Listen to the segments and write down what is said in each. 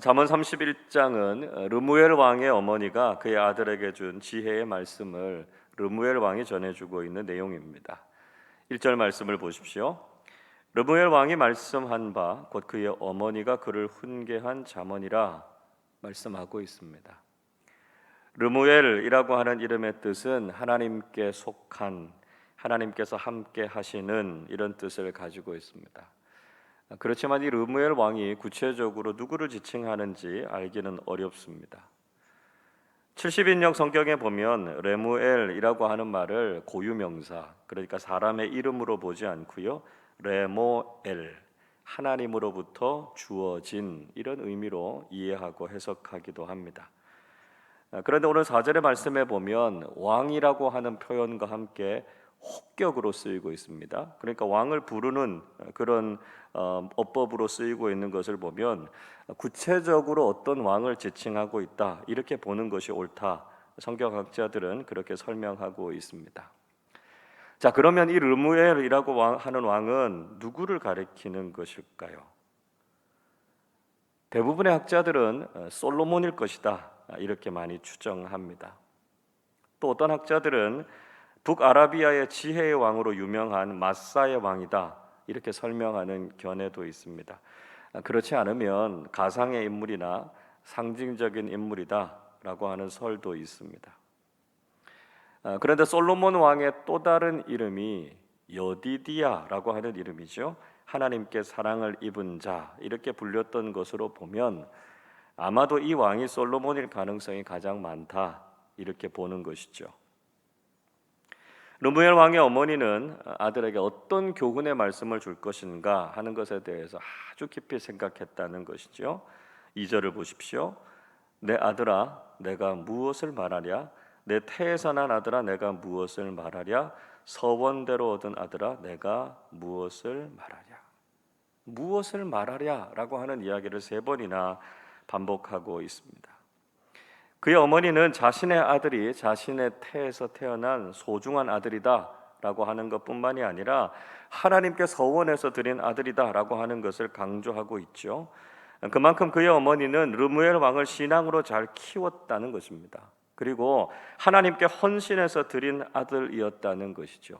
잠언 31장은 르무엘 왕의 어머니가 그의 아들에게 준 지혜의 말씀을 르무엘 왕이 전해주고 있는 내용입니다. 1절 말씀을 보십시오. 르무엘 왕이 말씀한 바 곧 그의 어머니가 그를 훈계한 잠언이라 말씀하고 있습니다. 르무엘이라고 하는 이름의 뜻은 하나님께 속한, 하나님께서 함께 하시는 이런 뜻을 가지고 있습니다. 그렇지만 이 르무엘 왕이 구체적으로 누구를 지칭하는지 알기는 어렵습니다. 70인역 성경에 보면 레무엘이라고 하는 말을 고유명사, 그러니까 사람의 이름으로 보지 않고요, 레모엘, 하나님으로부터 주어진 이런 의미로 이해하고 해석하기도 합니다. 그런데 오늘 4절의 말씀에 보면 왕이라고 하는 표현과 함께 혹격으로 쓰이고 있습니다. 그러니까 왕을 부르는 그런 어법으로 쓰이고 있는 것을 보면 구체적으로 어떤 왕을 지칭하고 있다, 이렇게 보는 것이 옳다. 성경학자들은 그렇게 설명하고 있습니다. 자, 그러면 이 르무엘이라고 하는 왕은 누구를 가리키는 것일까요? 대부분의 학자들은 솔로몬일 것이다, 이렇게 많이 추정합니다. 또 어떤 학자들은 북아라비아의 지혜의 왕으로 유명한 마사의 왕이다, 이렇게 설명하는 견해도 있습니다. 그렇지 않으면 가상의 인물이나 상징적인 인물이다 라고 하는 설도 있습니다. 그런데 솔로몬 왕의 또 다른 이름이 여디디야라고 하는 이름이죠. 하나님께 사랑을 입은 자, 이렇게 불렸던 것으로 보면 아마도 이 왕이 솔로몬일 가능성이 가장 많다, 이렇게 보는 것이죠. 르무엘 왕의 어머니는 아들에게 어떤 교훈의 말씀을 줄 것인가 하는 것에 대해서 아주 깊이 생각했다는 것이죠. 2절을 보십시오. 내 아들아, 내가 무엇을 말하랴? 내 태에서 난 아들아, 내가 무엇을 말하랴? 서원대로 얻은 아들아, 내가 무엇을 말하랴? 무엇을 말하랴? 라고 하는 이야기를 3번이나 반복하고 있습니다. 그의 어머니는 자신의 아들이 자신의 태에서 태어난 소중한 아들이다 라고 하는 것뿐만이 아니라 하나님께 서원해서 드린 아들이다 라고 하는 것을 강조하고 있죠. 그만큼 그의 어머니는 르무엘 왕을 신앙으로 잘 키웠다는 것입니다. 그리고 하나님께 헌신해서 드린 아들이었다는 것이죠.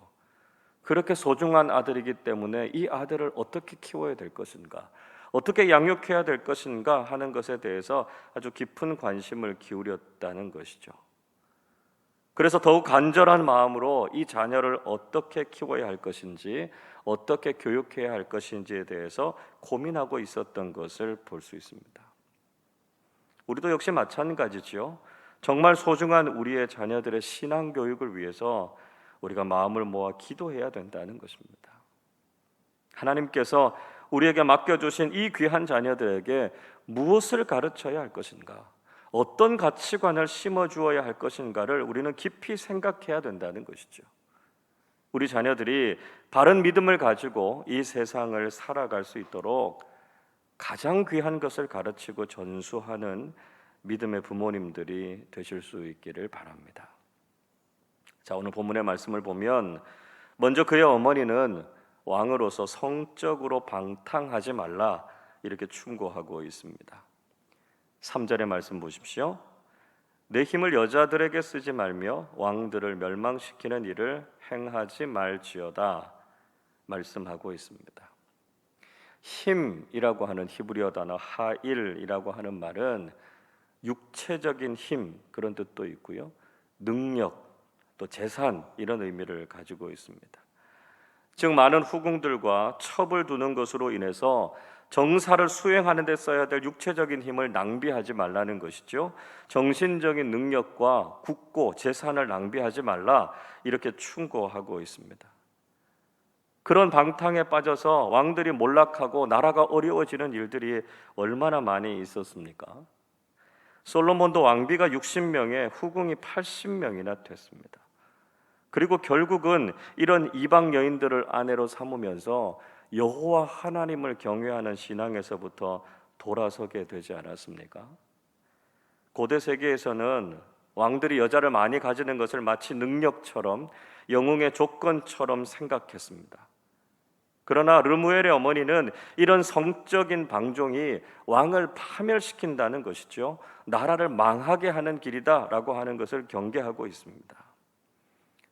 그렇게 소중한 아들이기 때문에 이 아들을 어떻게 키워야 될 것인가, 어떻게 양육해야 될 것인가 하는 것에 대해서 아주 깊은 관심을 기울였다는 것이죠. 그래서 더욱 간절한 마음으로 이 자녀를 어떻게 키워야 할 것인지, 어떻게 교육해야 할 것인지에 대해서 고민하고 있었던 것을 볼 수 있습니다. 우리도 역시 마찬가지죠. 정말 소중한 우리의 자녀들의 신앙 교육을 위해서 우리가 마음을 모아 기도해야 된다는 것입니다. 하나님께서 우리에게 맡겨주신 이 귀한 자녀들에게 무엇을 가르쳐야 할 것인가, 어떤 가치관을 심어주어야 할 것인가를 우리는 깊이 생각해야 된다는 것이죠. 우리 자녀들이 바른 믿음을 가지고 이 세상을 살아갈 수 있도록 가장 귀한 것을 가르치고 전수하는 믿음의 부모님들이 되실 수 있기를 바랍니다. 자, 오늘 본문의 말씀을 보면 먼저 그의 어머니는 왕으로서 성적으로 방탕하지 말라, 이렇게 충고하고 있습니다. 3절의 말씀 보십시오. 내 힘을 여자들에게 쓰지 말며 왕들을 멸망시키는 일을 행하지 말지어다, 말씀하고 있습니다. 힘이라고 하는 히브리어 단어 하일이라고 하는 말은 육체적인 힘, 그런 뜻도 있고요, 능력, 또 재산, 이런 의미를 가지고 있습니다. 즉 많은 후궁들과 첩을 두는 것으로 인해서 정사를 수행하는 데 써야 될 육체적인 힘을 낭비하지 말라는 것이죠. 정신적인 능력과 국고, 재산을 낭비하지 말라, 이렇게 충고하고 있습니다. 그런 방탕에 빠져서 왕들이 몰락하고 나라가 어려워지는 일들이 얼마나 많이 있었습니까? 솔로몬도 왕비가 60명에 후궁이 80명이나 됐습니다. 그리고 결국은 이런 이방 여인들을 아내로 삼으면서 여호와 하나님을 경외하는 신앙에서부터 돌아서게 되지 않았습니까? 고대 세계에서는 왕들이 여자를 많이 가지는 것을 마치 능력처럼, 영웅의 조건처럼 생각했습니다. 그러나 르무엘의 어머니는 이런 성적인 방종이 왕을 파멸시킨다는 것이죠. 나라를 망하게 하는 길이다라고 하는 것을 경계하고 있습니다.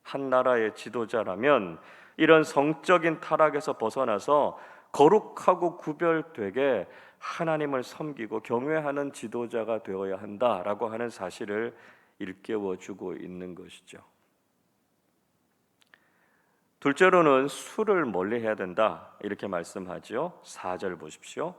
한 나라의 지도자라면 이런 성적인 타락에서 벗어나서 거룩하고 구별되게 하나님을 섬기고 경외하는 지도자가 되어야 한다라고 하는 사실을 일깨워주고 있는 것이죠. 둘째로는 술을 멀리해야 된다 이렇게 말씀하죠. 4절 보십시오.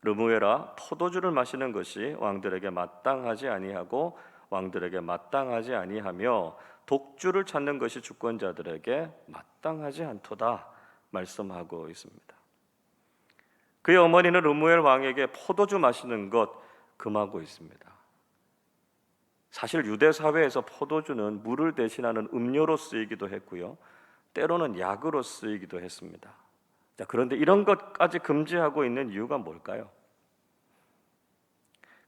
르무엘아, 포도주를 마시는 것이 왕들에게 마땅하지 아니하고 왕들에게 마땅하지 아니하며 독주를 찾는 것이 주권자들에게 마땅하지 않도다 말씀하고 있습니다. 그의 어머니는 르무엘 왕에게 포도주 마시는 것 금하고 있습니다. 사실 유대 사회에서 포도주는 물을 대신하는 음료로 쓰이기도 했고요, 때로는 약으로 쓰이기도 했습니다. 자, 그런데 이런 것까지 금지하고 있는 이유가 뭘까요?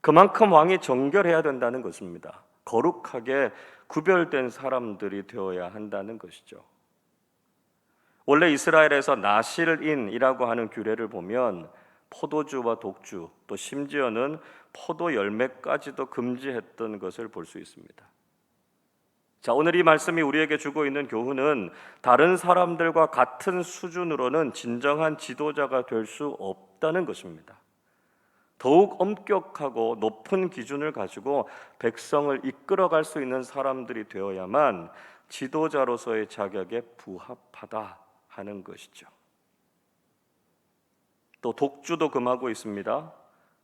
그만큼 왕이 정결해야 된다는 것입니다. 거룩하게 구별된 사람들이 되어야 한다는 것이죠. 원래 이스라엘에서 나실인이라고 하는 규례를 보면 포도주와 독주, 또 심지어는 포도 열매까지도 금지했던 것을 볼 수 있습니다. 자, 오늘 이 말씀이 우리에게 주고 있는 교훈은 다른 사람들과 같은 수준으로는 진정한 지도자가 될 수 없다는 것입니다. 더욱 엄격하고 높은 기준을 가지고 백성을 이끌어갈 수 있는 사람들이 되어야만 지도자로서의 자격에 부합하다 하는 것이죠. 또 독주도 금하고 있습니다.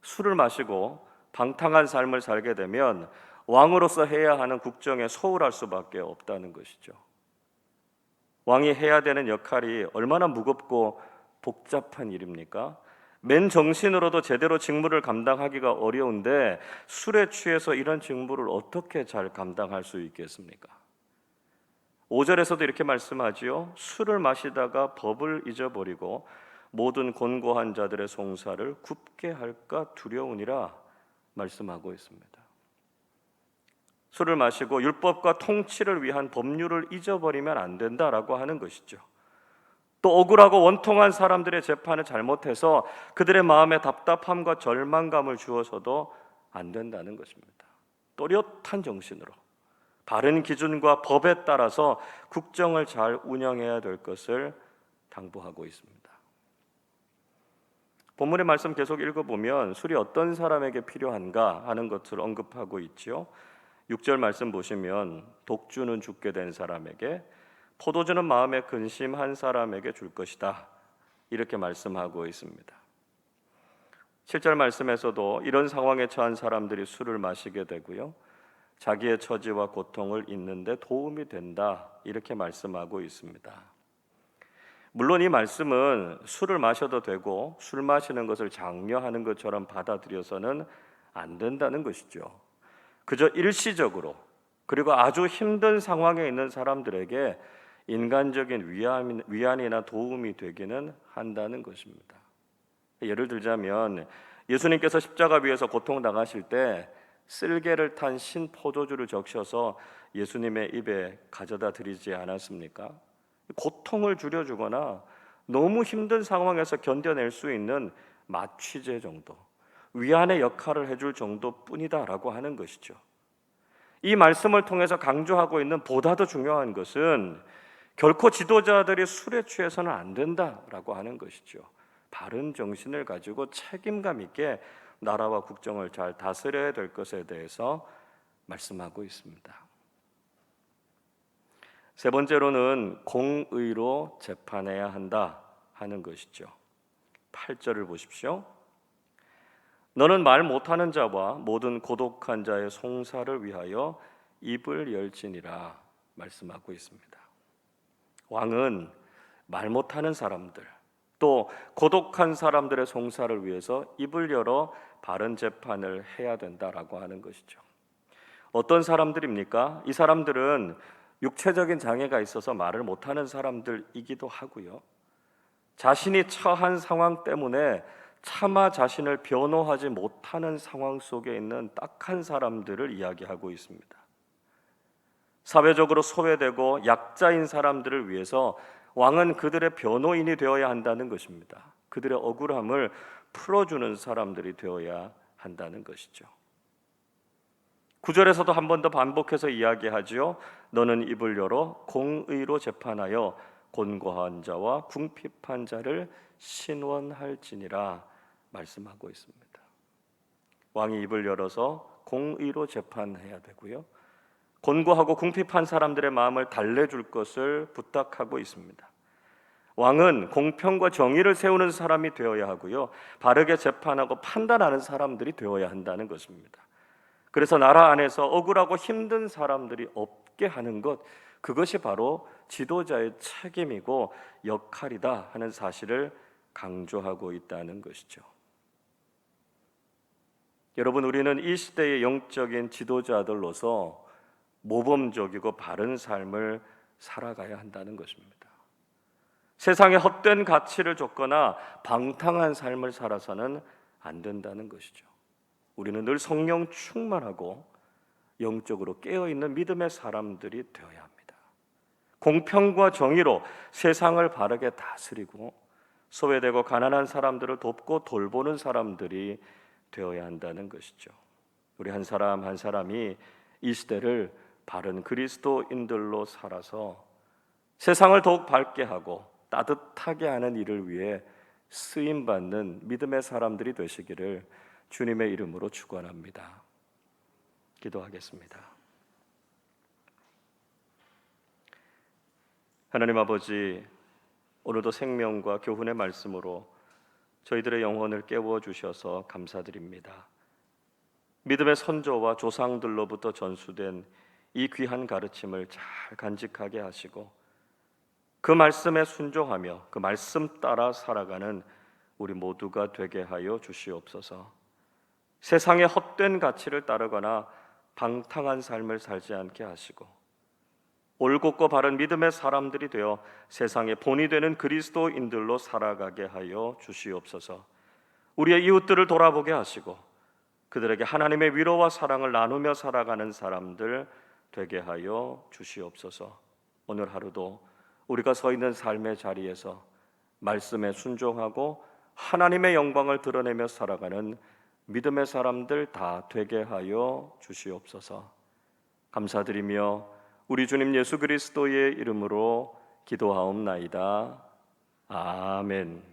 술을 마시고 방탕한 삶을 살게 되면 왕으로서 해야 하는 국정에 소홀할 수밖에 없다는 것이죠. 왕이 해야 되는 역할이 얼마나 무겁고 복잡한 일입니까? 맨 정신으로도 제대로 직무를 감당하기가 어려운데 술에 취해서 이런 직무를 어떻게 잘 감당할 수 있겠습니까? 5절에서도 이렇게 말씀하지요. 술을 마시다가 법을 잊어버리고 모든 곤고한 자들의 송사를 굽게 할까 두려우니라 말씀하고 있습니다. 술을 마시고 율법과 통치를 위한 법률을 잊어버리면 안 된다라고 하는 것이죠. 또 억울하고 원통한 사람들의 재판을 잘못해서 그들의 마음에 답답함과 절망감을 주어서도 안 된다는 것입니다. 또렷한 정신으로 바른 기준과 법에 따라서 국정을 잘 운영해야 될 것을 당부하고 있습니다. 본문의 말씀 계속 읽어보면 술이 어떤 사람에게 필요한가 하는 것을 언급하고 있죠. 6절 말씀 보시면 독주는 죽게 된 사람에게, 포도주는 마음에 근심한 사람에게 줄 것이다 이렇게 말씀하고 있습니다. 7절 말씀에서도 이런 상황에 처한 사람들이 술을 마시게 되고요, 자기의 처지와 고통을 잊는 데 도움이 된다 이렇게 말씀하고 있습니다. 물론 이 말씀은 술을 마셔도 되고 술 마시는 것을 장려하는 것처럼 받아들여서는 안 된다는 것이죠. 그저 일시적으로 그리고 아주 힘든 상황에 있는 사람들에게 인간적인 위안이나 도움이 되기는 한다는 것입니다. 예를 들자면 예수님께서 십자가 위에서 고통당하실 때 쓸개를 탄 신 포도주를 적셔서 예수님의 입에 가져다 드리지 않았습니까? 고통을 줄여주거나 너무 힘든 상황에서 견뎌낼 수 있는 마취제 정도, 위안의 역할을 해줄 정도뿐이다라고 하는 것이죠. 이 말씀을 통해서 강조하고 있는 보다 더 중요한 것은 결코 지도자들이 술에 취해서는 안 된다라고 하는 것이죠. 바른 정신을 가지고 책임감 있게 나라와 국정을 잘 다스려야 될 것에 대해서 말씀하고 있습니다. 세 번째로는 공의로 재판해야 한다 하는 것이죠. 8절을 보십시오. 너는 말 못하는 자와 모든 고독한 자의 송사를 위하여 입을 열지니라 말씀하고 있습니다. 왕은 말 못하는 사람들, 또 고독한 사람들의 송사를 위해서 입을 열어 바른 재판을 해야 된다라고 하는 것이죠. 어떤 사람들입니까? 이 사람들은 육체적인 장애가 있어서 말을 못하는 사람들이기도 하고요, 자신이 처한 상황 때문에 차마 자신을 변호하지 못하는 상황 속에 있는 딱한 사람들을 이야기하고 있습니다. 사회적으로 소외되고 약자인 사람들을 위해서 왕은 그들의 변호인이 되어야 한다는 것입니다. 그들의 억울함을 풀어주는 사람들이 되어야 한다는 것이죠. 9절에서도 한 번 더 반복해서 이야기하지요. 너는 입을 열어 공의로 재판하여 곤고한 자와 궁핍한 자를 신원할지니라 말씀하고 있습니다. 왕이 입을 열어서 공의로 재판해야 되고요. 곤고하고 궁핍한 사람들의 마음을 달래줄 것을 부탁하고 있습니다. 왕은 공평과 정의를 세우는 사람이 되어야 하고요. 바르게 재판하고 판단하는 사람들이 되어야 한다는 것입니다. 그래서 나라 안에서 억울하고 힘든 사람들이 없게 하는 것, 그것이 바로 지도자의 책임이고 역할이다 하는 사실을 강조하고 있다는 것이죠. 여러분, 우리는 이 시대의 영적인 지도자들로서 모범적이고 바른 삶을 살아가야 한다는 것입니다. 세상에 헛된 가치를 줬거나 방탕한 삶을 살아서는 안 된다는 것이죠. 우리는 늘 성령 충만하고 영적으로 깨어있는 믿음의 사람들이 되어야 합니다. 공평과 정의로 세상을 바르게 다스리고 소외되고 가난한 사람들을 돕고 돌보는 사람들이 되어야 한다는 것이죠. 우리 한 사람 한 사람이 이 시대를 바른 그리스도인들로 살아서 세상을 더욱 밝게 하고 따뜻하게 하는 일을 위해 쓰임받는 믿음의 사람들이 되시기를 주님의 이름으로 축원합니다. 기도하겠습니다. 하나님 아버지, 오늘도 생명과 교훈의 말씀으로 저희들의 영혼을 깨워주셔서 감사드립니다. 믿음의 선조와 조상들로부터 전수된 이 귀한 가르침을 잘 간직하게 하시고 그 말씀에 순종하며 그 말씀 따라 살아가는 우리 모두가 되게 하여 주시옵소서. 세상의 헛된 가치를 따르거나 방탕한 삶을 살지 않게 하시고 올곧고 바른 믿음의 사람들이 되어 세상의 본이 되는 그리스도인들로 살아가게 하여 주시옵소서. 우리의 이웃들을 돌아보게 하시고 그들에게 하나님의 위로와 사랑을 나누며 살아가는 사람들 되게 하여 주시옵소서. 오늘 하루도 우리가 서 있는 삶의 자리에서 말씀에 순종하고 하나님의 영광을 드러내며 살아가는 믿음의 사람들 다 되게 하여 주시옵소서. 감사드리며 우리 주님 예수 그리스도의 이름으로 기도하옵나이다. 아멘.